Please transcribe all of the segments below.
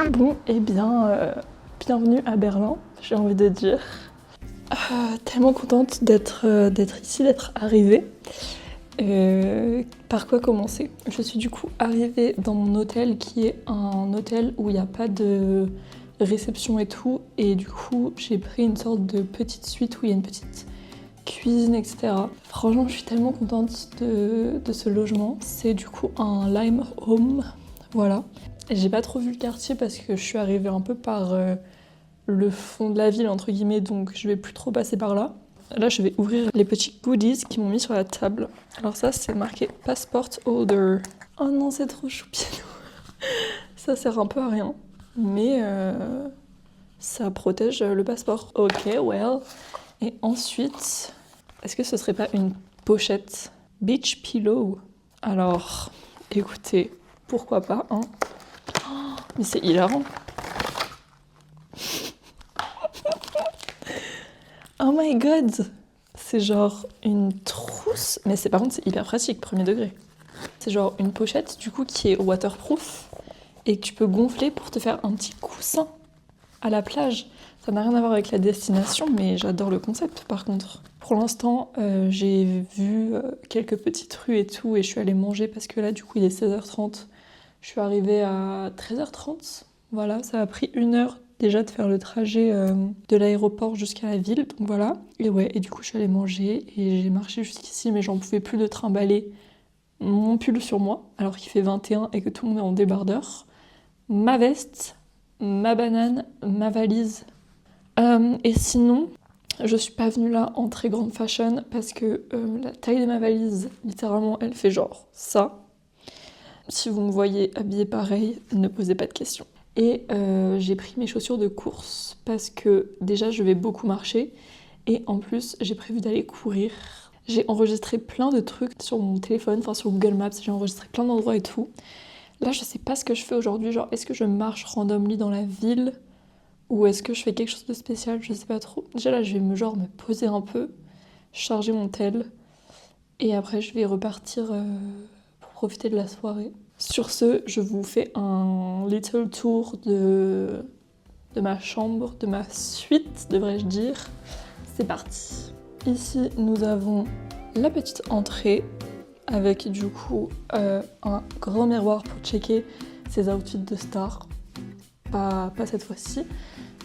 Bon, eh bien, bienvenue à Berlin, j'ai envie de dire. Tellement contente d'être ici, d'être arrivée. Par quoi commencer? Je suis du coup arrivée dans mon hôtel qui est un hôtel où il n'y a pas de réception et tout. Et du coup, j'ai pris une sorte de petite suite où il y a une petite cuisine, etc. Franchement, je suis tellement contente de ce logement. C'est du coup un Lime Home, voilà. J'ai pas trop vu le quartier parce que je suis arrivée un peu par le fond de la ville, entre guillemets, donc je vais plus trop passer par là. Là, je vais ouvrir les petits goodies qu'ils m'ont mis sur la table. Alors ça, c'est marqué Passport Holder. Oh non, c'est trop choupinou. Ça sert un peu à rien, mais ça protège le passeport. Ok, well. Et ensuite, est-ce que ce serait pas une pochette Beach Pillow? Alors, écoutez, pourquoi pas, hein. Mais c'est hilarant. Oh my god! C'est genre une trousse, mais par contre c'est hyper pratique, premier degré. C'est genre une pochette du coup qui est waterproof et que tu peux gonfler pour te faire un petit coussin à la plage. Ça n'a rien à voir avec la destination, mais j'adore le concept par contre. Pour l'instant, j'ai vu quelques petites rues et tout et je suis allée manger parce que là du coup il est 16h30. Je suis arrivée à 13h30. Voilà, ça a pris 1 heure déjà de faire le trajet de l'aéroport jusqu'à la ville, donc voilà. Et ouais, et du coup je suis allée manger et j'ai marché jusqu'ici, mais j'en pouvais plus de trimballer mon pull sur moi, alors qu'il fait 21 et que tout le monde est en débardeur, ma veste, ma banane, ma valise. Et sinon, je suis pas venue là en très grande fashion parce que la taille de ma valise, littéralement, elle fait genre ça. Si vous me voyez habillée pareil, ne posez pas de questions. Et j'ai pris mes chaussures de course parce que déjà je vais beaucoup marcher et en plus j'ai prévu d'aller courir. J'ai enregistré plein de trucs sur mon téléphone, enfin sur Google Maps, j'ai enregistré plein d'endroits et tout. Là je sais pas ce que je fais aujourd'hui, genre est-ce que je marche randomly dans la ville ou est-ce que je fais quelque chose de spécial, je sais pas trop. Déjà là je vais me poser un peu, charger mon tel et après je vais repartir pour profiter de la soirée. Sur ce, je vous fais un little tour de ma chambre, de ma suite, devrais-je dire. C'est parti. Ici, nous avons la petite entrée avec du coup un grand miroir pour checker ses outfits de star. Pas cette fois-ci.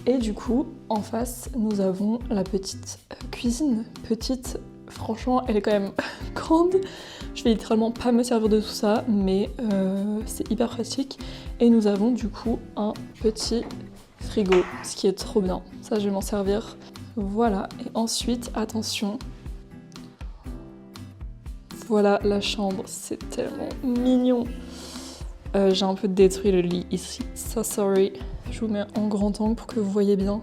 Et du coup, en face, nous avons la petite cuisine. Petite, franchement, elle est quand même grande. Je vais littéralement pas me servir de tout ça, mais c'est hyper pratique. Et nous avons du coup un petit frigo, ce qui est trop bien. Ça, je vais m'en servir. Voilà, et ensuite, attention. Voilà la chambre, c'est tellement mignon. J'ai un peu détruit le lit ici, so sorry. Je vous mets en grand angle pour que vous voyez bien.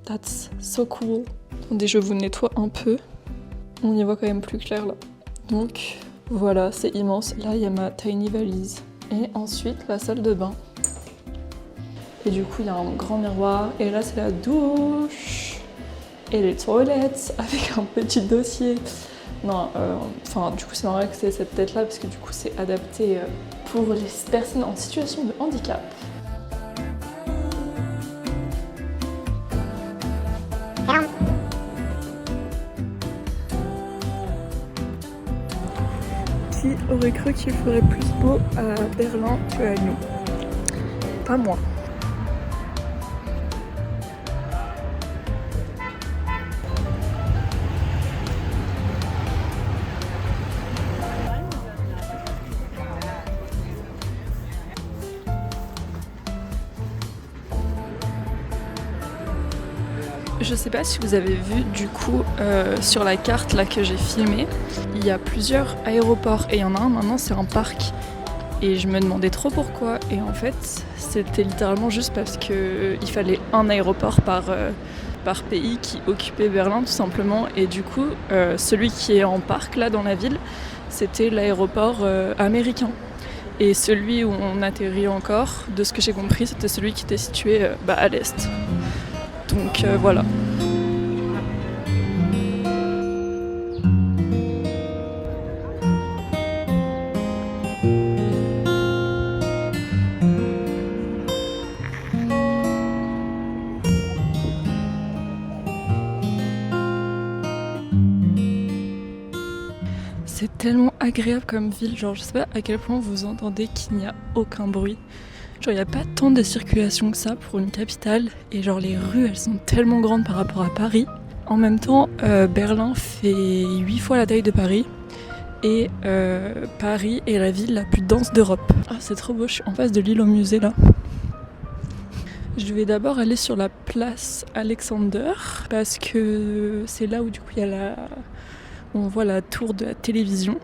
That's so cool. Attendez, je vous nettoie un peu. On y voit quand même plus clair là. Donc voilà, c'est immense. Là, il y a ma tiny valise. Et ensuite, la salle de bain. Et du coup, il y a un grand miroir. Et là, c'est la douche. Et les toilettes avec un petit dossier. Non, du coup, c'est normal que c'est cette tête-là parce que du coup, c'est adapté pour les personnes en situation de handicap. Qui aurait cru qu'il ferait plus beau à Berlin qu'à Lyon? Pas moi. Je sais pas si vous avez vu du coup sur la carte là que j'ai filmée, il y a plusieurs aéroports et il y en a un maintenant, c'est un parc. Et je me demandais trop pourquoi. Et en fait, c'était littéralement juste parce qu'il fallait un aéroport par pays qui occupait Berlin tout simplement. Et du coup, celui qui est en parc là dans la ville, c'était l'aéroport américain. Et celui où on atterrit encore, de ce que j'ai compris, c'était celui qui était situé à l'est. Donc voilà. c'est tellement agréable comme ville, genre je sais pas à quel point vous entendez qu'il n'y a aucun bruit. Genre il n'y a pas tant de circulation que ça pour une capitale et genre les rues elles sont tellement grandes par rapport à Paris. En même temps, Berlin fait 8 fois la taille de Paris et Paris est la ville la plus dense d'Europe. Ah c'est trop beau, je suis en face de l'île au musée là. Je vais d'abord aller sur la place Alexander parce que c'est là où du coup on voit la tour de la télévision.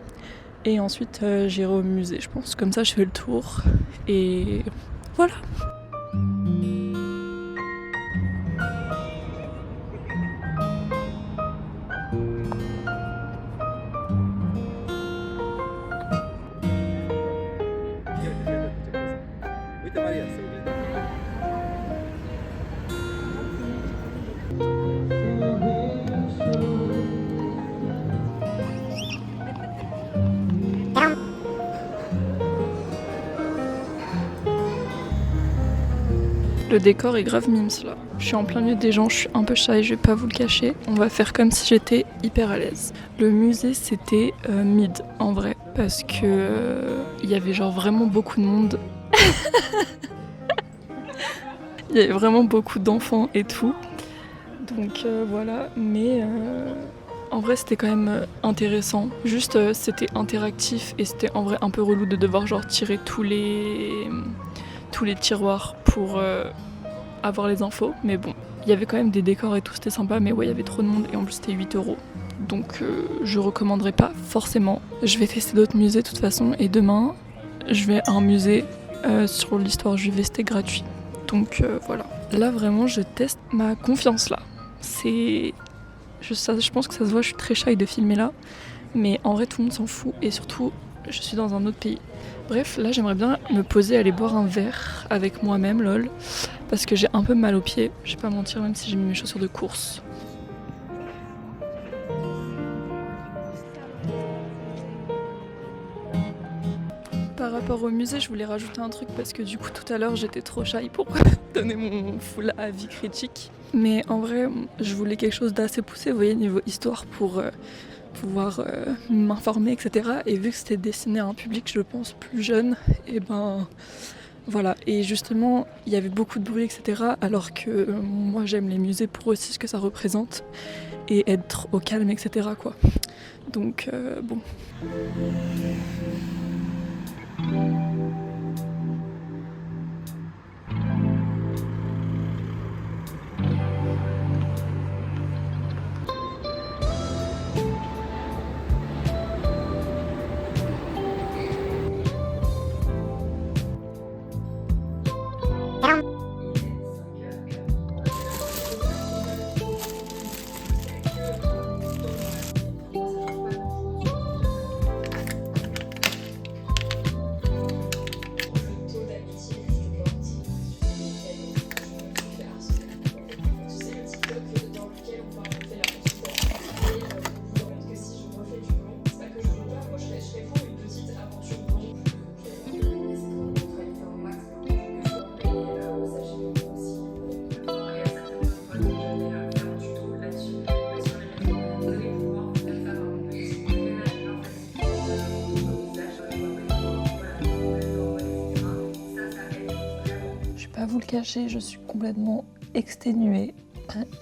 Et ensuite j'irai au musée je pense, comme ça je fais le tour et voilà. Le décor est grave mimes là. Je suis en plein milieu des gens, je suis un peu shy, je vais pas vous le cacher. On va faire comme si j'étais hyper à l'aise. Le musée c'était mid en vrai parce que il y avait genre vraiment beaucoup de monde. Il y avait vraiment beaucoup d'enfants et tout. Donc voilà, mais en vrai c'était quand même intéressant. Juste c'était interactif et c'était en vrai un peu relou de devoir genre tirer tous les tiroirs pour avoir les infos, mais bon, il y avait quand même des décors et tout, c'était sympa, mais ouais, il y avait trop de monde et en plus c'était 8 €. Donc je recommanderais pas forcément. Je vais tester d'autres musées de toute façon et demain, je vais à un musée sur l'histoire juive et c'était gratuit. Donc voilà. Là vraiment, je teste ma confiance là. Je pense que ça se voit, je suis très shy de filmer là, mais en vrai tout le monde s'en fout et surtout, je suis dans un autre pays. Bref, là j'aimerais bien me poser, aller boire un verre avec moi-même, lol, parce que j'ai un peu mal aux pieds, je vais pas mentir même si j'ai mis mes chaussures de course. Par rapport au musée, je voulais rajouter un truc parce que du coup tout à l'heure j'étais trop shy pour donner mon full avis critique. Mais en vrai, je voulais quelque chose d'assez poussé, vous voyez, niveau histoire pour pouvoir m'informer, etc. Et vu que c'était destiné à un public, je pense, plus jeune, et ben voilà. Et justement, il y avait beaucoup de bruit, etc. Alors que moi, j'aime les musées pour aussi ce que ça représente et être au calme, etc. quoi. Donc bon. Vous le cacher, je suis complètement exténuée.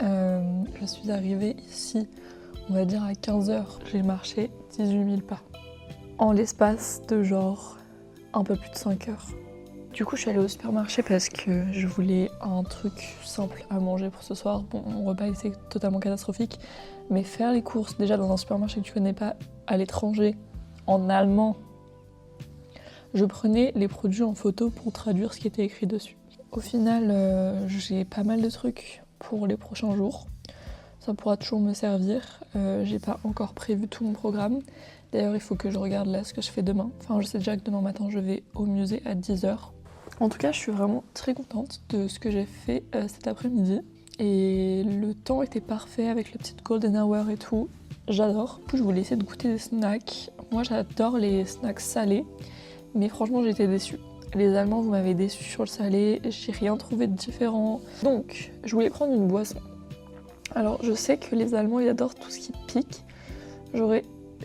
Je suis arrivée ici, on va dire à 15h. J'ai marché 18 000 pas en l'espace de genre un peu plus de 5 heures. Du coup, je suis allée au supermarché parce que je voulais un truc simple à manger pour ce soir. Bon, mon repas était totalement catastrophique, mais faire les courses déjà dans un supermarché que tu connais pas à l'étranger, en allemand, je prenais les produits en photo pour traduire ce qui était écrit dessus. Au final, j'ai pas mal de trucs pour les prochains jours. Ça pourra toujours me servir. J'ai pas encore prévu tout mon programme. D'ailleurs, il faut que je regarde là ce que je fais demain. Enfin, je sais déjà que demain matin, je vais au musée à 10h. En tout cas, je suis vraiment très contente de ce que j'ai fait cet après-midi. Et le temps était parfait avec la petite golden hour et tout. J'adore. Du coup, je voulais essayer de goûter des snacks. Moi, j'adore les snacks salés. Mais franchement, j'ai été déçue. Les Allemands, vous m'avez déçue sur le salé, j'ai rien trouvé de différent. Donc, je voulais prendre une boisson. Alors, je sais que les Allemands, ils adorent tout ce qui pique. J'aurais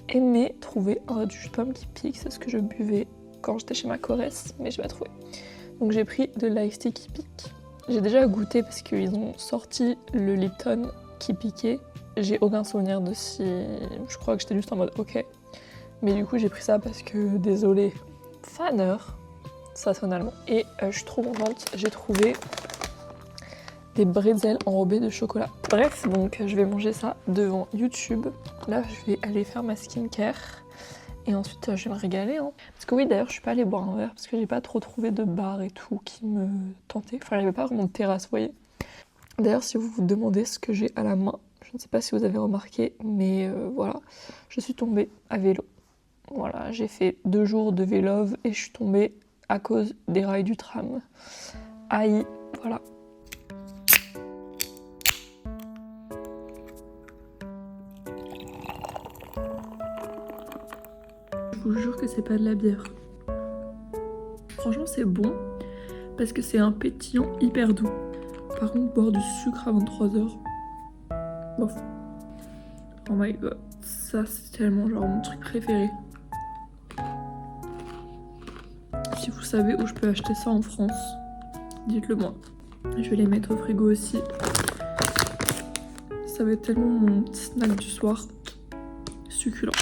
aimé trouver un jus de pomme qui pique, c'est ce que je buvais quand j'étais chez ma Corrèze, mais j'ai pas trouvé. Donc j'ai pris de l'ice tea qui pique. J'ai déjà goûté parce qu'ils ont sorti le Lipton qui piquait. J'ai aucun souvenir de si... Je crois que j'étais juste en mode ok. Mais du coup j'ai pris ça parce que, désolé, faneur, ça sonne allemand. Et je suis trop contente, j'ai trouvé des bretzels enrobés de chocolat. Bref, donc je vais manger ça devant YouTube. Là je vais aller faire ma skincare. Et ensuite je vais me régaler. Hein. Parce que oui, d'ailleurs je suis pas allée boire un verre parce que j'ai pas trop trouvé de bar et tout qui me tentait. Enfin il n'y avait pas vraiment de terrasse, vous voyez. D'ailleurs si vous vous demandez ce que j'ai à la main, je ne sais pas si vous avez remarqué, mais voilà, je suis tombée à vélo. Voilà, j'ai fait 2 jours de vélove et je suis tombée à cause des rails du tram. Aïe, voilà. Je vous jure que c'est pas de la bière. Franchement c'est bon parce que c'est un pétillant hyper doux. Par contre boire du sucre à 23h, bof. Oh my god, ça c'est tellement genre mon truc préféré. Si vous savez où je peux acheter ça en France, dites-le moi. Je vais les mettre au frigo aussi. Ça va être tellement mon petit snack du soir. Succulent.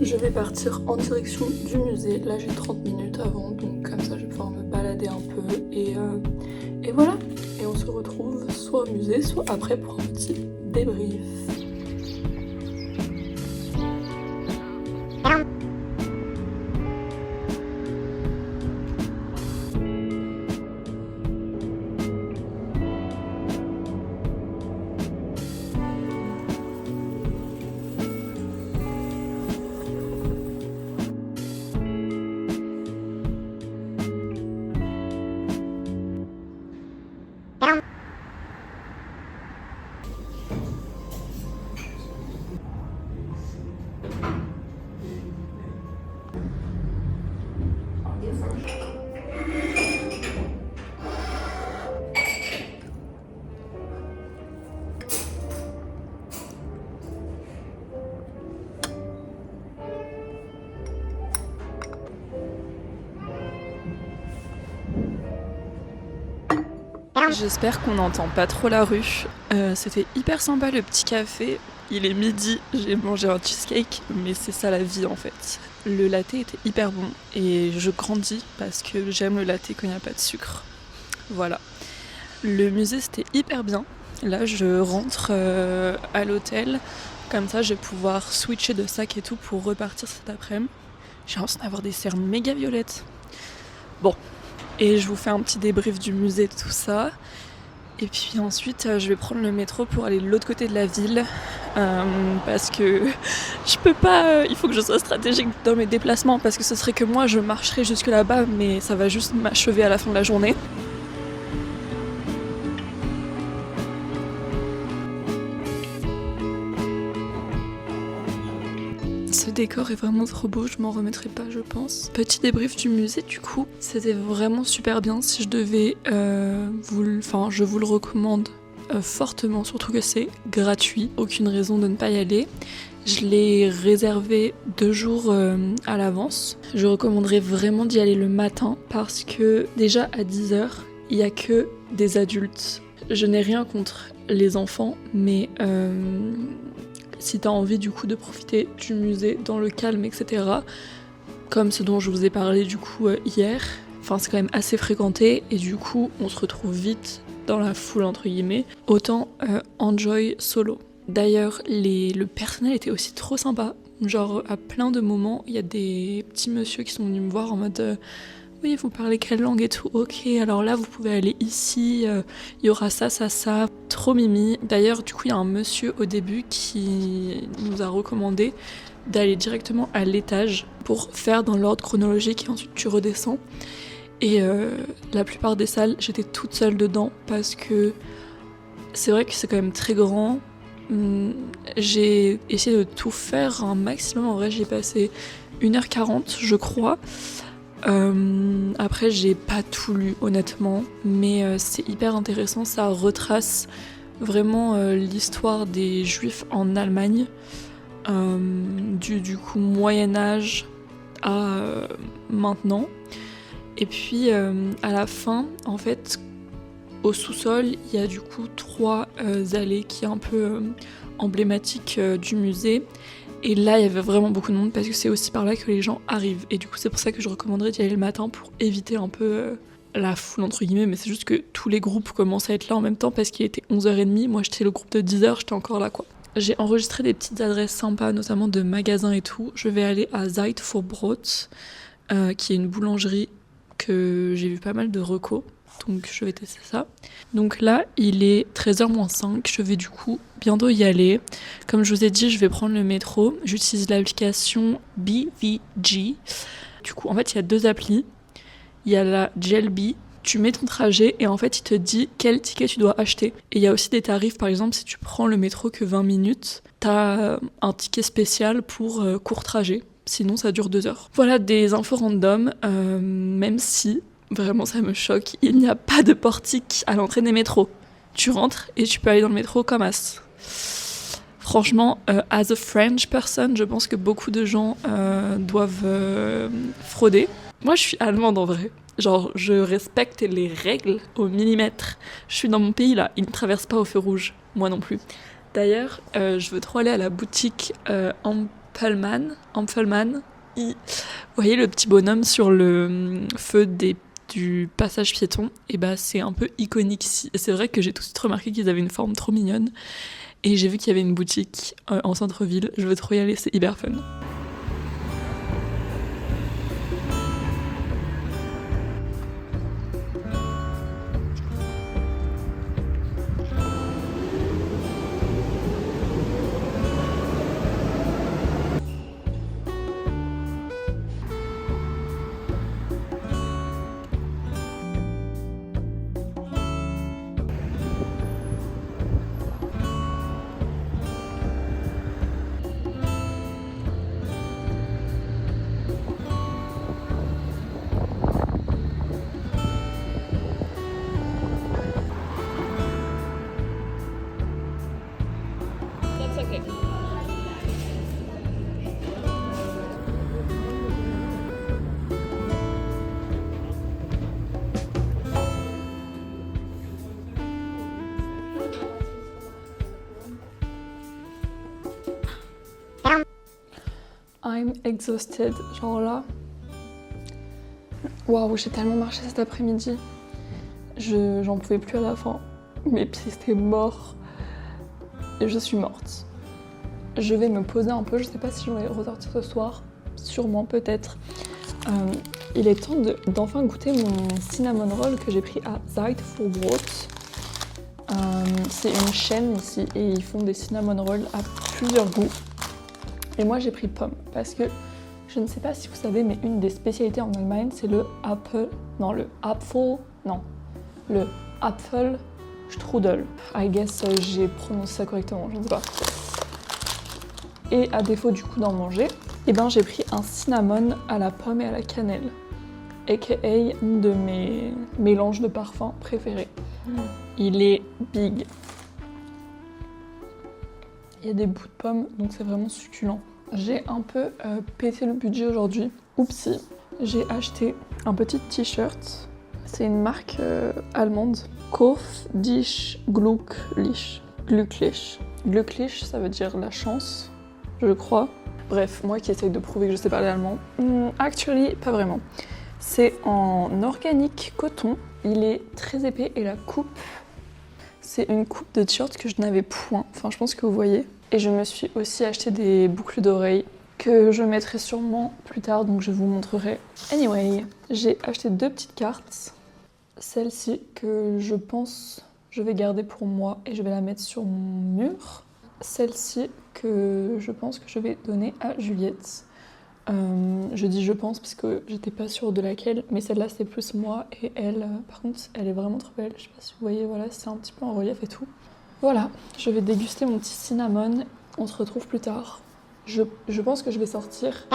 Je vais partir en direction du musée. Là j'ai 30 minutes avant, donc comme ça je vais pouvoir me balader un peu et voilà. Et on se retrouve soit au musée, soit après pour un petit débrief. J'espère qu'on n'entend pas trop la rue. C'était hyper sympa le petit café. Il est midi, j'ai mangé un cheesecake, mais c'est ça la vie en fait. Le latte était hyper bon et je grandis parce que j'aime le latte quand il n'y a pas de sucre. Voilà. Le musée c'était hyper bien. Là je rentre à l'hôtel, comme ça je vais pouvoir switcher de sac et tout pour repartir cet après-midi. J'ai l'impression d'avoir des cernes méga violettes. Bon. Et je vous fais un petit débrief du musée, tout ça. Et puis ensuite, je vais prendre le métro pour aller de l'autre côté de la ville. Parce que je peux pas... il faut que je sois stratégique dans mes déplacements. Parce que ce serait que moi, je marcherai jusque là-bas. Mais ça va juste m'achever à la fin de la journée. Ce décor est vraiment trop beau, je m'en remettrai pas je pense. Petit débrief du musée du coup, c'était vraiment super bien. Si je devais je vous le recommande fortement, surtout que c'est gratuit, aucune raison de ne pas y aller. Je l'ai réservé 2 jours à l'avance. Je recommanderais vraiment d'y aller le matin parce que déjà à 10h, il n'y a que des adultes. Je n'ai rien contre les enfants, mais si t'as envie du coup de profiter du musée dans le calme, etc., comme ce dont je vous ai parlé du coup hier, enfin c'est quand même assez fréquenté et du coup on se retrouve vite dans la foule entre guillemets, autant enjoy solo. D'ailleurs le personnel était aussi trop sympa, genre à plein de moments il y a des petits messieurs qui sont venus me voir en mode oui, vous parlez quelle langue et tout, ok, alors là vous pouvez aller ici, il y aura ça, ça, ça, trop mimi. D'ailleurs, du coup, il y a un monsieur au début qui nous a recommandé d'aller directement à l'étage pour faire dans l'ordre chronologique et ensuite tu redescends. Et la plupart des salles, j'étais toute seule dedans parce que c'est vrai que c'est quand même très grand. J'ai essayé de tout faire un maximum, en vrai j'ai passé 1h40 je crois. Après j'ai pas tout lu honnêtement, mais c'est hyper intéressant, ça retrace vraiment l'histoire des juifs en Allemagne, du coup Moyen-Âge à maintenant. Et puis à la fin, en fait, au sous-sol, il y a du coup 3 allées qui est un peu emblématique du musée. Et là, il y avait vraiment beaucoup de monde parce que c'est aussi par là que les gens arrivent. Et du coup, c'est pour ça que je recommanderais d'y aller le matin pour éviter un peu la foule, entre guillemets. Mais c'est juste que tous les groupes commencent à être là en même temps parce qu'il était 11h30. Moi, j'étais le groupe de 10h, j'étais encore là, quoi. J'ai enregistré des petites adresses sympas, notamment de magasins et tout. Je vais aller à Zeit für Brot, qui est une boulangerie que j'ai vu pas mal de recos. Donc je vais tester ça. Donc là, il est 13h-5. Je vais du coup bientôt y aller. Comme je vous ai dit, je vais prendre le métro. J'utilise l'application BVG. Du coup, en fait, il y a 2 applis. Il y a la Jelby. Tu mets ton trajet et en fait, il te dit quel ticket tu dois acheter. Et il y a aussi des tarifs. Par exemple, si tu prends le métro que 20 minutes, t'as un ticket spécial pour court trajet. Sinon, ça dure 2 heures. Voilà des infos random, même si... Vraiment, ça me choque. Il n'y a pas de portique à l'entrée des métros. Tu rentres et tu peux aller dans le métro comme as. Franchement, as a French person, je pense que beaucoup de gens doivent frauder. Moi, je suis allemande en vrai. Genre, je respecte les règles au millimètre. Je suis dans mon pays là, ils ne traversent pas au feu rouge. Moi non plus. D'ailleurs, je veux trop aller à la boutique Ampelman. Vous voyez le petit bonhomme sur le feu du passage piéton, et bah c'est un peu iconique ici. C'est vrai que j'ai tout de suite remarqué qu'ils avaient une forme trop mignonne et j'ai vu qu'il y avait une boutique en centre-ville. Je veux trop y aller, c'est hyper fun. I'm exhausted, genre là. Waouh, j'ai tellement marché cet après-midi. J'en pouvais plus à la fin. Mes pieds étaient morts. Et je suis morte. Je vais me poser un peu, je sais pas si je vais ressortir ce soir. Sûrement, peut-être. Il est temps d'enfin goûter mon cinnamon roll que j'ai pris à Zeit für Brot. C'est une chaîne ici et ils font des cinnamon rolls à plusieurs goûts. Et moi j'ai pris pomme parce que je ne sais pas si vous savez, mais une des spécialités en Allemagne c'est le Apfelstrudel. I guess j'ai prononcé ça correctement, je ne sais pas. Et à défaut du coup d'en manger, eh ben, j'ai pris un cinnamon à la pomme et à la cannelle, aka une de mes mélanges de parfums préférés. Il est big. Il y a des bouts de pommes, donc c'est vraiment succulent. J'ai un peu pété le budget aujourd'hui. Oupsie. J'ai acheté un petit t-shirt. C'est une marque allemande. Kauf dich glücklich. Glücklich, ça veut dire la chance, je crois. Bref, moi qui essaye de prouver que je sais parler allemand. Actually, pas vraiment. C'est en organique coton. Il est très épais et la coupe, c'est une coupe de t-shirt que je n'avais point. Enfin, je pense que vous voyez. Et je me suis aussi acheté des boucles d'oreilles que je mettrai sûrement plus tard, donc je vous montrerai. Anyway, j'ai acheté 2 petites cartes. Celle-ci que je pense je vais garder pour moi et je vais la mettre sur mon mur. Celle-ci que je pense que je vais donner à Juliette. Je dis je pense parce que j'étais pas sûre de laquelle, mais celle-là c'est plus moi et elle. Par contre, elle est vraiment trop belle. Je sais pas si vous voyez, voilà, c'est un petit peu en relief et tout. Voilà, je vais déguster mon petit cinnamon. On se retrouve plus tard. Je pense que je vais sortir.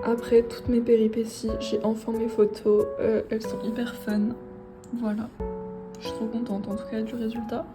Après toutes mes péripéties, j'ai enfin mes photos. Elles sont hyper fun. Voilà. Je suis trop contente en tout cas du résultat.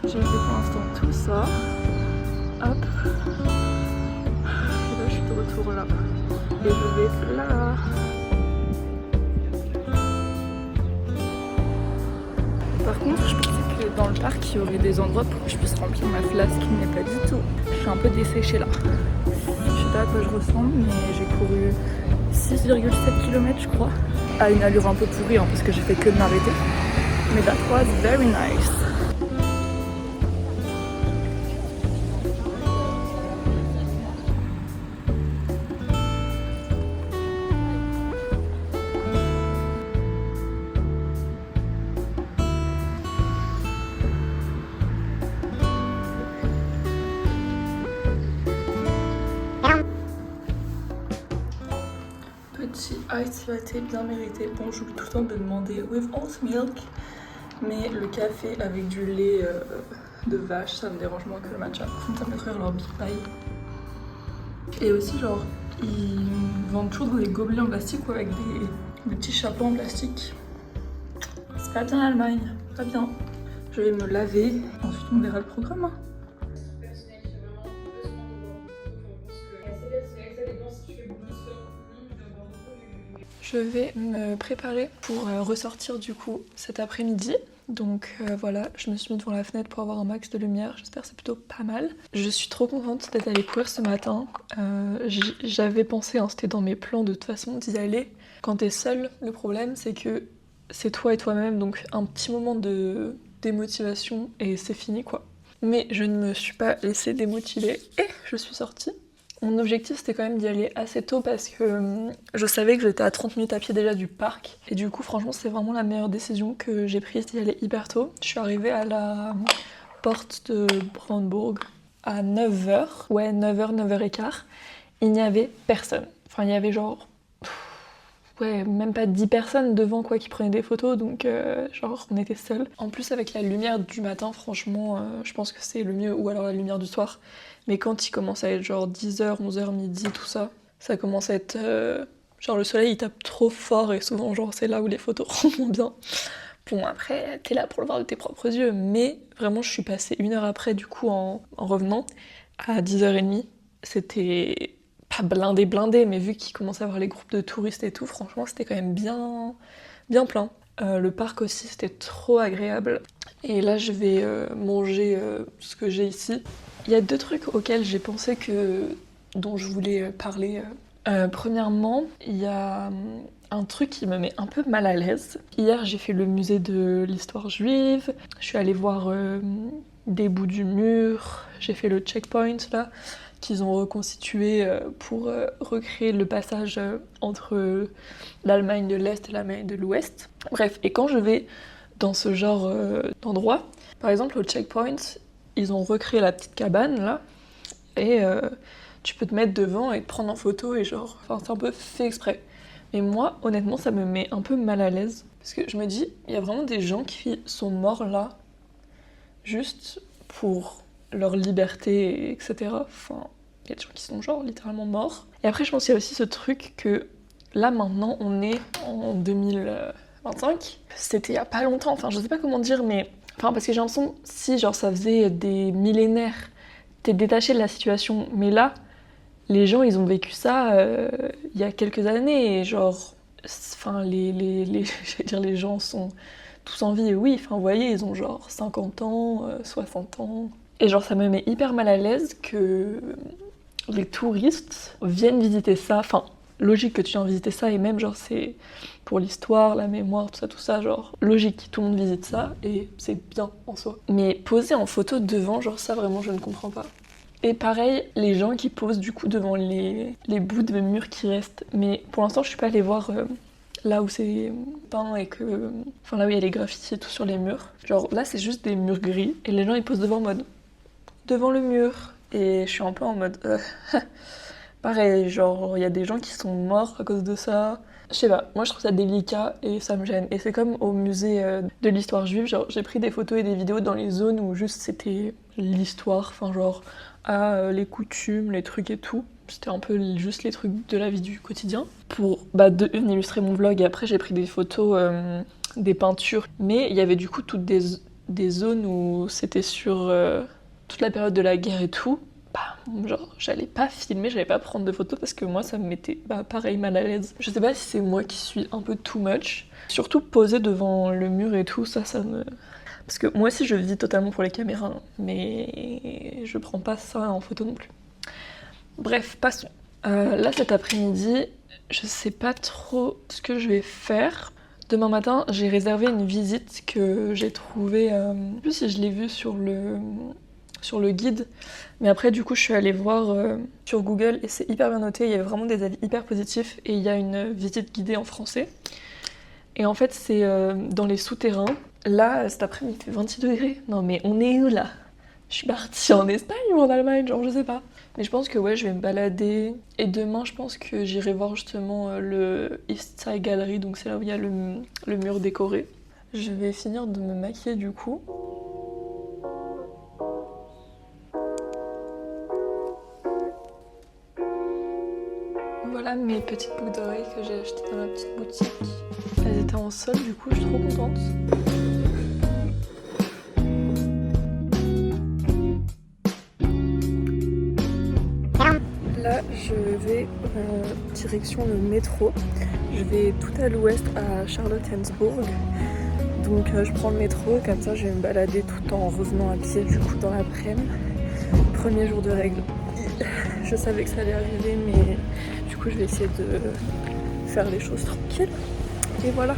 J'ai fait pour l'instant tout ça. Hop. Et là, je suis de retour là. Et je vais là. Par contre, je pensais que dans le parc, il y aurait des endroits pour que je puisse remplir ma flasque, mais pas du tout. Je suis un peu desséchée là. Je sais pas à quoi je ressemble, mais j'ai couru 6,7 km, je crois. À une allure un peu pourrie, hein, parce que j'ai fait que de m'arrêter. Mais that was very nice. Petit ice latte bien mérité. Bon, j'oublie tout le temps de demander with oat milk, mais le café avec du lait de vache, ça me dérange moins que le matcha. Par contre, ça me fait trop rire leur Big Pie. Et aussi, genre, ils vendent toujours dans des gobelets en plastique ou avec des petits chapeaux en plastique. C'est pas bien l'Allemagne, pas bien. Je vais me laver, ensuite on verra le programme. Je vais me préparer pour ressortir du coup cet après-midi. Donc voilà, je me suis mis devant la fenêtre pour avoir un max de lumière. J'espère que c'est plutôt pas mal. Je suis trop contente d'être allée courir ce matin. J'avais pensé, hein, c'était dans mes plans de toute façon d'y aller. Quand t'es seule, le problème c'est que c'est toi et toi-même, donc un petit moment de démotivation et c'est fini quoi. Mais je ne me suis pas laissée démotiver et je suis sortie. Mon objectif c'était quand même d'y aller assez tôt parce que je savais que j'étais à 30 minutes à pied déjà du parc. Et du coup franchement c'est vraiment la meilleure décision que j'ai prise d'y aller hyper tôt. Je suis arrivée à la porte de Brandebourg à 9h. Ouais 9h, 9h15. Il n'y avait personne. Enfin il y avait genre... Ouais, même pas 10 personnes devant quoi qui prenaient des photos, donc genre on était seuls. En plus avec la lumière du matin, franchement, je pense que c'est le mieux, ou alors la lumière du soir. Mais quand il commence à être genre 10h, 11h, midi, tout ça, ça commence à être... genre le soleil il tape trop fort et souvent genre c'est là où les photos rendent bien. Bon après, t'es là pour le voir de tes propres yeux, mais vraiment je suis passée 1 heure après du coup en revenant à 10h30. C'était... pas blindé, mais vu qu'il commençait à avoir les groupes de touristes et tout, franchement, c'était quand même bien plein. Le parc aussi, c'était trop agréable. Et là, je vais manger ce que j'ai ici. Il y a 2 trucs auxquels j'ai pensé dont je voulais parler. Premièrement, il y a un truc qui me met un peu mal à l'aise. Hier, j'ai fait le musée de l'histoire juive. Je suis allée voir des bouts du mur. J'ai fait le checkpoint là, qu'ils ont reconstitué pour recréer le passage entre l'Allemagne de l'Est et l'Allemagne de l'Ouest. Bref, et quand je vais dans ce genre d'endroit, par exemple au checkpoint, ils ont recréé la petite cabane là, et tu peux te mettre devant et te prendre en photo et genre, enfin c'est un peu fait exprès. Mais moi, honnêtement, ça me met un peu mal à l'aise, parce que je me dis, il y a vraiment des gens qui sont morts là, juste pour leur liberté, etc. Enfin, il y a des gens qui sont genre littéralement morts. Et après, je pense qu'il y a aussi ce truc que là maintenant, on est en 2025. C'était il y a pas longtemps, enfin je sais pas comment dire, mais... Enfin, parce que j'ai l'impression, si genre ça faisait des millénaires, t'es détaché de la situation, mais là, les gens, ils ont vécu ça il y a quelques années, et genre... Enfin, j'allais dire, les gens sont tous en vie, et oui, enfin, vous voyez, ils ont genre 50 ans, 60 ans... Et genre ça me met hyper mal à l'aise que les touristes viennent visiter ça. Enfin, logique que tu viennes visiter ça, et même genre c'est pour l'histoire, la mémoire, tout ça, genre logique, tout le monde visite ça et c'est bien en soi. Mais poser en photo devant, genre ça vraiment je ne comprends pas. Et pareil, les gens qui posent du coup devant les bouts de murs qui restent. Mais pour l'instant je suis pas allée voir là où c'est peint et que... Enfin là où il y a les graffitis et tout sur les murs. Genre là c'est juste des murs gris et les gens ils posent devant en mode... devant le mur, et je suis un peu en mode pareil, genre il y a des gens qui sont morts à cause de ça. Je sais pas, moi je trouve ça délicat et ça me gêne. Et c'est comme au musée de l'histoire juive, genre j'ai pris des photos et des vidéos dans les zones où juste c'était l'histoire, enfin genre les coutumes, les trucs et tout. C'était un peu juste les trucs de la vie du quotidien. Pour illustrer mon vlog, et après j'ai pris des photos, des peintures. Mais il y avait du coup toutes des zones où c'était sur... toute la période de la guerre et tout, genre j'allais pas filmer, j'allais pas prendre de photos parce que moi ça me mettait pareil mal à l'aise. Je sais pas si c'est moi qui suis un peu too much. Surtout poser devant le mur et tout, ça me... Parce que moi aussi je vis totalement pour les caméras, hein, mais je prends pas ça en photo non plus. Bref, passons. Là cet après-midi, je sais pas trop ce que je vais faire. Demain matin, j'ai réservé une visite que j'ai trouvée... Je sais plus si je l'ai vue sur le guide, mais après du coup je suis allée voir sur Google et c'est hyper bien noté, il y a vraiment des avis hyper positifs et il y a une visite guidée en français. Et en fait c'est dans les souterrains. Là cet après-midi il fait 26 degrés. Non mais on est où là? Je suis partie en Espagne ou en Allemagne, genre je sais pas. Mais je pense que ouais je vais me balader et demain je pense que j'irai voir justement le East Side Gallery, donc c'est là où il y a le mur décoré. Je vais finir de me maquiller du coup. Voilà mes petites boucles d'oreilles que j'ai achetées dans la petite boutique. Elles étaient en solde, du coup je suis trop contente. Là je vais direction le métro. Je vais tout à l'ouest à Charlottensbourg. Donc je prends le métro, comme ça je vais me balader tout en revenant à pied du coup dans l'après-midi. Premier jour de règle. Je savais que ça allait arriver, mais du coup je vais essayer de faire les choses tranquilles. Et voilà.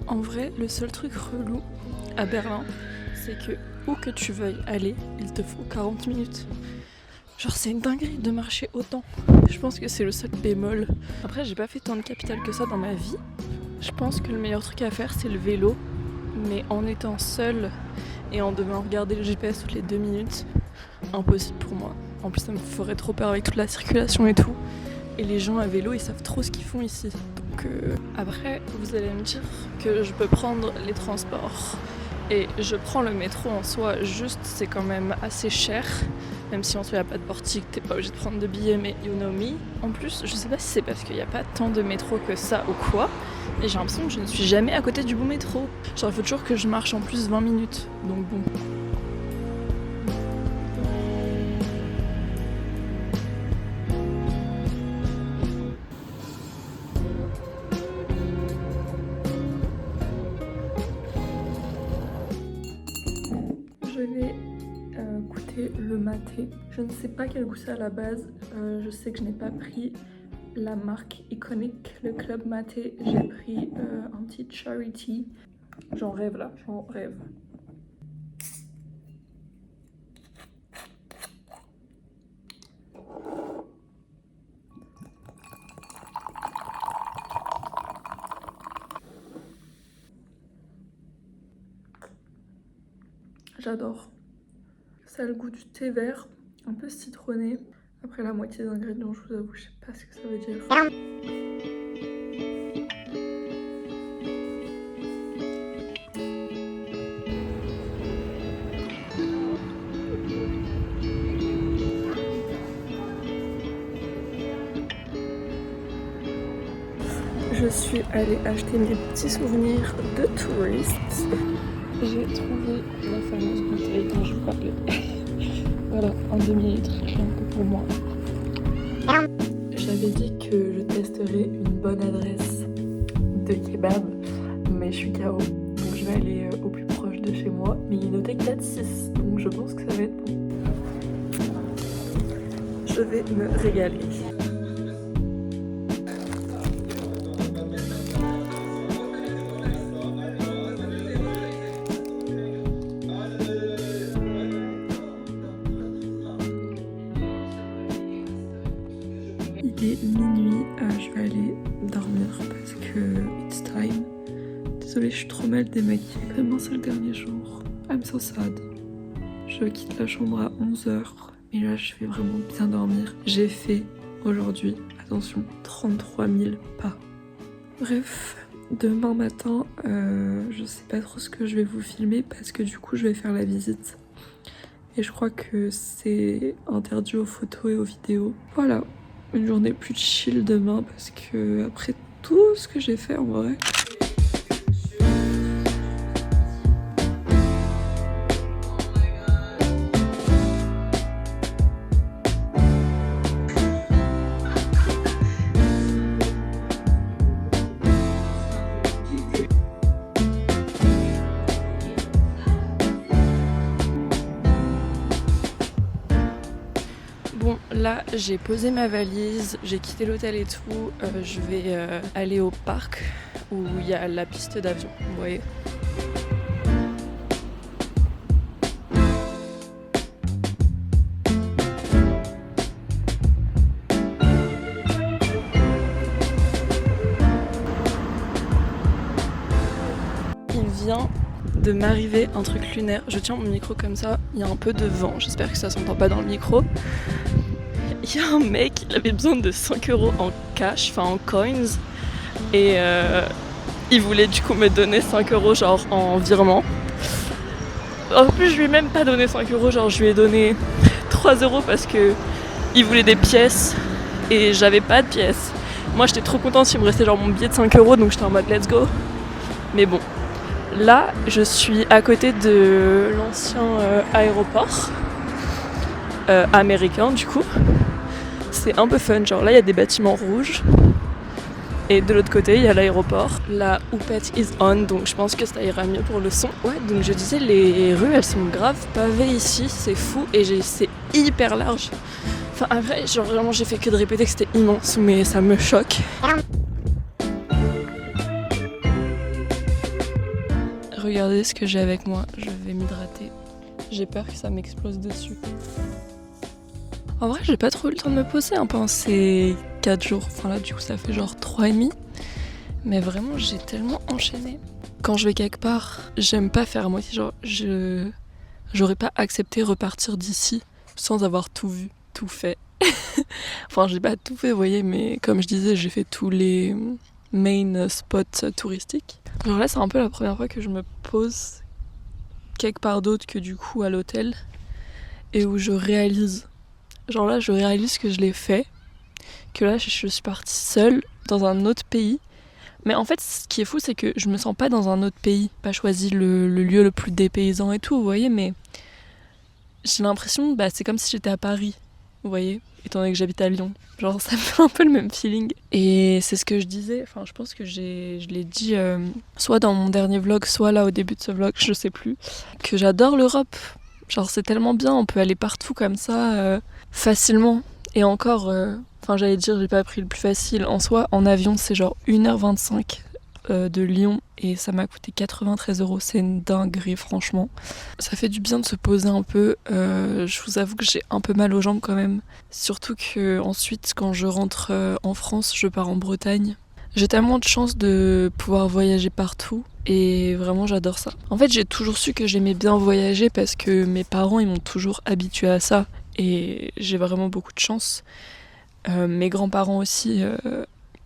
En vrai, le seul truc relou à Berlin, c'est que où que tu veuilles aller, il te faut 40 minutes. Genre c'est une dinguerie de marcher autant. Je pense que c'est le seul bémol. Après j'ai pas fait tant de capitales que ça dans ma vie. Je pense que le meilleur truc à faire c'est le vélo. Mais en étant seule et en devant regarder le GPS toutes les 2 minutes, impossible pour moi. En plus ça me ferait trop peur avec toute la circulation et tout. Et les gens à vélo ils savent trop ce qu'ils font ici. Donc après vous allez me dire que je peux prendre les transports Et je prends le métro en soi, juste c'est quand même assez cher. Même si en soi il n'y a pas de portique, t'es pas obligé de prendre de billets, mais you know me. En plus, je sais pas si c'est parce qu'il n'y a pas tant de métro que ça ou quoi, mais j'ai l'impression que je ne suis jamais à côté du bon métro. Genre il faut toujours que je marche en plus 20 minutes, donc bon. Je vais goûter le maté. Je ne sais pas quel goût c'est à la base. Je sais que je n'ai pas pris la marque iconique, le Club Maté. J'ai pris un petit Charity. J'en rêve là, j'en rêve. J'adore. Ça a le goût du thé vert, un peu citronné. Après la moitié des ingrédients, je vous avoue, je sais pas ce que ça veut dire. Je suis allée acheter mes petits souvenirs de touriste. J'ai trouvé la fameuse bouteille dont je vous parlais. Voilà, un demi-litre, rien que pour moi. J'avais dit que je testerais une bonne adresse de kebab, mais je suis KO. Donc je vais aller au plus proche de chez moi. Mais il est noté 4,6, donc je pense que ça va être bon. Je vais me régaler. Il est minuit, je vais aller dormir parce que it's time. Désolée, je suis trop mal démaquillée. Demain c'est le dernier jour. I'm so sad. Je quitte la chambre à 11h, mais là je vais vraiment bien dormir. J'ai fait aujourd'hui, attention, 33 000 pas. Bref, demain matin, je sais pas trop ce que je vais vous filmer parce que du coup je vais faire la visite. Et je crois que c'est interdit aux photos et aux vidéos. Voilà. Une journée plus chill demain parce que après tout ce que j'ai fait en vrai. Bon, là j'ai posé ma valise, j'ai quitté l'hôtel et tout. Je vais aller au parc où il y a la piste d'avion, vous voyez. Il vient de m'arriver un truc lunaire. Je tiens mon micro comme ça, il y a un peu de vent, j'espère que ça s'entend pas dans le micro. Il y a un mec, il avait besoin de 5 € en cash, enfin en coins, et il voulait du coup me donner 5 € genre en virement. En plus je lui ai même pas donné 5 €, genre je lui ai donné 3 € parce que il voulait des pièces et j'avais pas de pièces. Moi j'étais trop contente, il me restait genre mon billet de 5 € donc j'étais en mode let's go. Mais bon, là je suis à côté de l'ancien aéroport américain du coup. C'est un peu fun, genre là il y a des bâtiments rouges et de l'autre côté il y a l'aéroport. La houppette is on, donc je pense que ça ira mieux pour le son. Ouais, donc je disais, les rues elles sont grave pavées ici, c'est fou et c'est hyper large. Enfin après, genre vraiment j'ai fait que de répéter que c'était immense, mais ça me choque. Regardez ce que j'ai avec moi, je vais m'hydrater. J'ai peur que ça m'explose dessus. En vrai, j'ai pas trop eu le temps de me poser pendant ces 4 jours. Enfin là, du coup, ça fait genre 3,5. Mais vraiment, j'ai tellement enchaîné. Quand je vais quelque part, j'aime pas faire à moitié. Genre, j'aurais pas accepté repartir d'ici sans avoir tout vu, tout fait. Enfin, j'ai pas tout fait, vous voyez, mais comme je disais, j'ai fait tous les main spots touristiques. Genre là, c'est un peu la première fois que je me pose quelque part d'autre que du coup à l'hôtel, et où je réalise, genre là je réalise que je l'ai fait, que là je suis partie seule dans un autre pays. Mais en fait, ce qui est fou, c'est que je me sens pas dans un autre pays, pas choisi le lieu le plus dépaysant et tout, vous voyez, mais j'ai l'impression, c'est comme si j'étais à Paris, vous voyez, étant donné que j'habite à Lyon. Genre, ça me fait un peu le même feeling. Et c'est ce que je disais, enfin, je pense que je l'ai dit soit dans mon dernier vlog, soit là au début de ce vlog, je sais plus, que j'adore l'Europe. Genre, c'est tellement bien, on peut aller partout comme ça, facilement. Et encore, j'allais dire, j'ai pas pris le plus facile. En soi, en avion, c'est genre 1h25 de Lyon et ça m'a coûté 93 €. C'est une dinguerie, franchement. Ça fait du bien de se poser un peu. Je vous avoue que j'ai un peu mal aux jambes quand même. Surtout que ensuite, quand je rentre en France, je pars en Bretagne. J'ai tellement de chance de pouvoir voyager partout et vraiment j'adore ça. En fait, j'ai toujours su que j'aimais bien voyager parce que mes parents ils m'ont toujours habituée à ça et j'ai vraiment beaucoup de chance. Mes grands-parents aussi,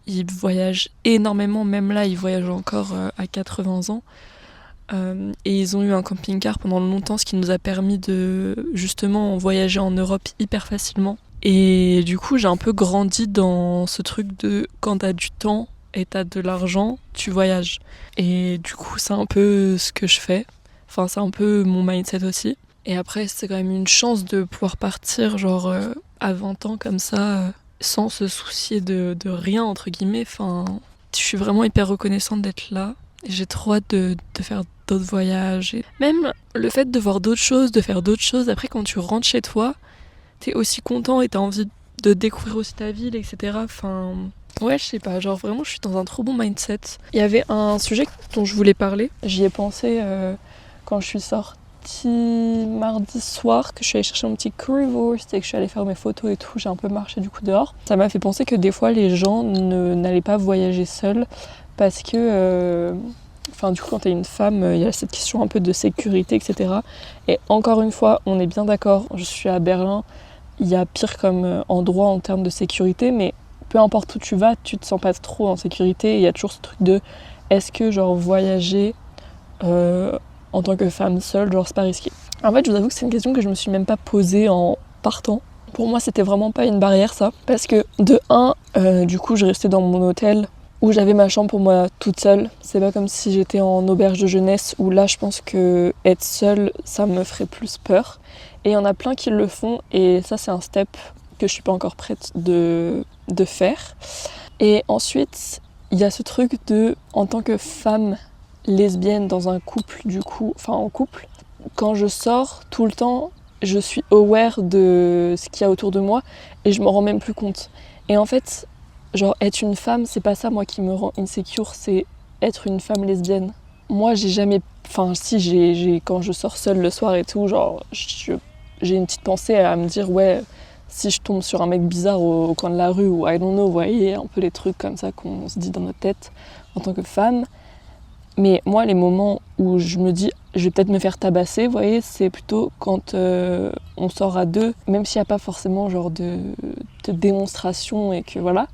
ils voyagent énormément, même là ils voyagent encore à 80 ans. Et ils ont eu un camping-car pendant longtemps, ce qui nous a permis de justement voyager en Europe hyper facilement. Et du coup, j'ai un peu grandi dans ce truc de quand t'as du temps et t'as de l'argent, tu voyages. Et du coup, c'est un peu ce que je fais. Enfin, c'est un peu mon mindset aussi. Et après, c'est quand même une chance de pouvoir partir, genre, à 20 ans comme ça, sans se soucier de rien, entre guillemets. Enfin, je suis vraiment hyper reconnaissante d'être là. Et j'ai trop hâte de faire d'autres voyages. Et même le fait de voir d'autres choses, de faire d'autres choses, après, quand tu rentres chez toi, t'es aussi content et t'as envie de découvrir aussi ta ville, etc. Enfin, ouais, je sais pas, genre vraiment, je suis dans un trop bon mindset. Il y avait un sujet dont je voulais parler. J'y ai pensé quand je suis sortie mardi soir, que je suis allée chercher mon petit currywurst et que je suis allée faire mes photos et tout. J'ai un peu marché du coup dehors. Ça m'a fait penser que des fois, les gens n'allaient pas voyager seuls parce que... du coup, quand t'es une femme, il y a cette question un peu de sécurité, etc. Et encore une fois, on est bien d'accord, je suis à Berlin, il y a pire comme endroit en termes de sécurité, mais peu importe où tu vas, tu te sens pas trop en sécurité. Il y a toujours ce truc de est-ce que genre voyager en tant que femme seule, genre c'est pas risqué. En fait, je vous avoue que c'est une question que je me suis même pas posée en partant. Pour moi, c'était vraiment pas une barrière ça, parce que de un, du coup, je restais dans mon hôtel où j'avais ma chambre pour moi toute seule. C'est pas comme si j'étais en auberge de jeunesse où là je pense que être seule ça me ferait plus peur. Et il y en a plein qui le font et ça c'est un step que je suis pas encore prête de faire. Et ensuite il y a ce truc de en tant que femme lesbienne dans un couple du coup, enfin en couple, quand je sors tout le temps je suis aware de ce qu'il y a autour de moi et je m'en rends même plus compte. Et en fait genre être une femme, c'est pas ça moi qui me rend insecure, c'est être une femme lesbienne. Moi j'ai jamais... Enfin si, j'ai quand je sors seule le soir et tout, genre j'ai une petite pensée à me dire ouais, si je tombe sur un mec bizarre au coin de la rue ou I don't know, vous voyez, un peu les trucs comme ça qu'on se dit dans notre tête en tant que femme. Mais moi les moments où je me dis je vais peut-être me faire tabasser, vous voyez, c'est plutôt quand on sort à deux, même s'il n'y a pas forcément genre de démonstration et que voilà.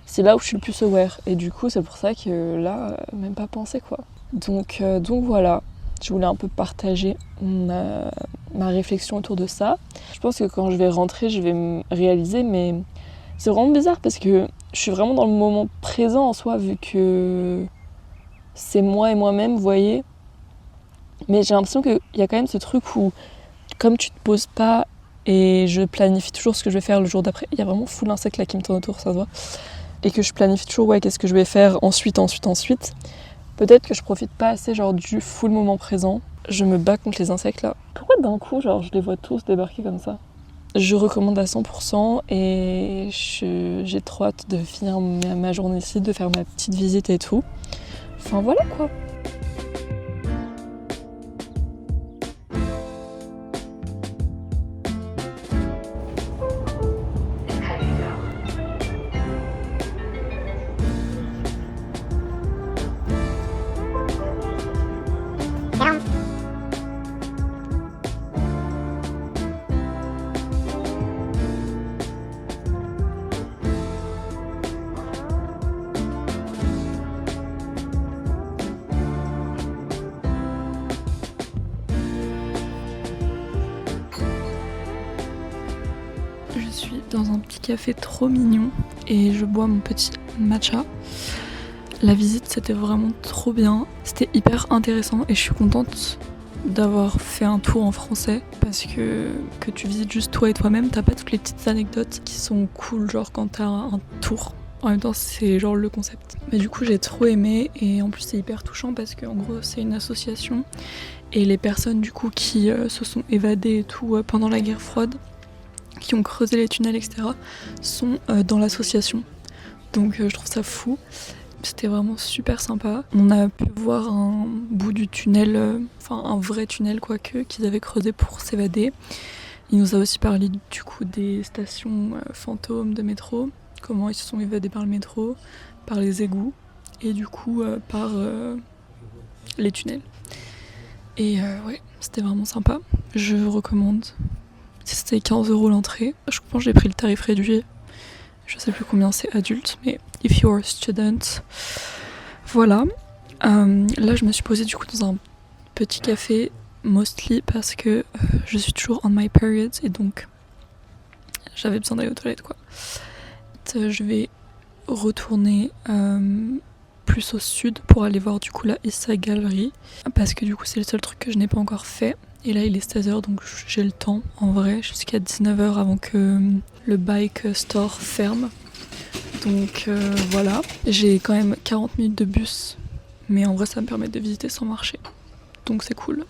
C'est là où je suis le plus aware. Et du coup, c'est pour ça que là, même pas penser quoi. Donc voilà, je voulais un peu partager ma réflexion autour de ça. Je pense que quand je vais rentrer, je vais me réaliser, mais c'est vraiment bizarre parce que je suis vraiment dans le moment présent en soi, vu que c'est moi et moi-même, vous voyez. Mais j'ai l'impression qu'il y a quand même ce truc où, comme tu te poses pas et je planifie toujours ce que je vais faire le jour d'après, il y a vraiment full insectes là qui me tournent autour, ça se voit. Et que je planifie toujours qu'est-ce que je vais faire ensuite, peut-être que je profite pas assez genre du full moment présent. Je me bats contre les insectes là. Pourquoi d'un coup genre je les vois tous débarquer comme ça? Je recommande à 100% et j'ai trop hâte de finir ma journée ici, de faire ma petite visite et tout. Enfin voilà quoi. dans un petit café trop mignon et je bois mon petit matcha. La visite c'était vraiment trop bien, c'était hyper intéressant et je suis contente d'avoir fait un tour en français parce que tu visites juste toi et toi-même, t'as pas toutes les petites anecdotes qui sont cool genre quand t'as un tour. En même temps c'est genre le concept. Mais du coup j'ai trop aimé et en plus c'est hyper touchant parce qu'en gros c'est une association et les personnes du coup qui se sont évadées et tout pendant la guerre froide, qui ont creusé les tunnels etc. sont dans l'association. Donc je trouve ça fou. C'était vraiment super sympa. On a pu voir un bout du tunnel, enfin un vrai tunnel quoique, qu'ils avaient creusé pour s'évader. Il nous a aussi parlé du coup des stations fantômes de métro, comment ils se sont évadés par le métro, par les égouts et du coup par les tunnels. Et ouais, c'était vraiment sympa. Je recommande. C'était 15 € l'entrée. Je pense que j'ai pris le tarif réduit. Je sais plus combien c'est adulte, mais if you're a student, voilà. Là, je me suis posée du coup dans un petit café, mostly parce que je suis toujours on my periods et donc j'avais besoin d'aller aux toilettes quoi. Je vais retourner plus au sud pour aller voir du coup la East Side Gallery parce que du coup c'est le seul truc que je n'ai pas encore fait. Et là il est 16h donc j'ai le temps en vrai jusqu'à 19h avant que le bike store ferme. Donc voilà, j'ai quand même 40 minutes de bus, mais en vrai ça me permet de visiter sans marcher. Donc c'est cool.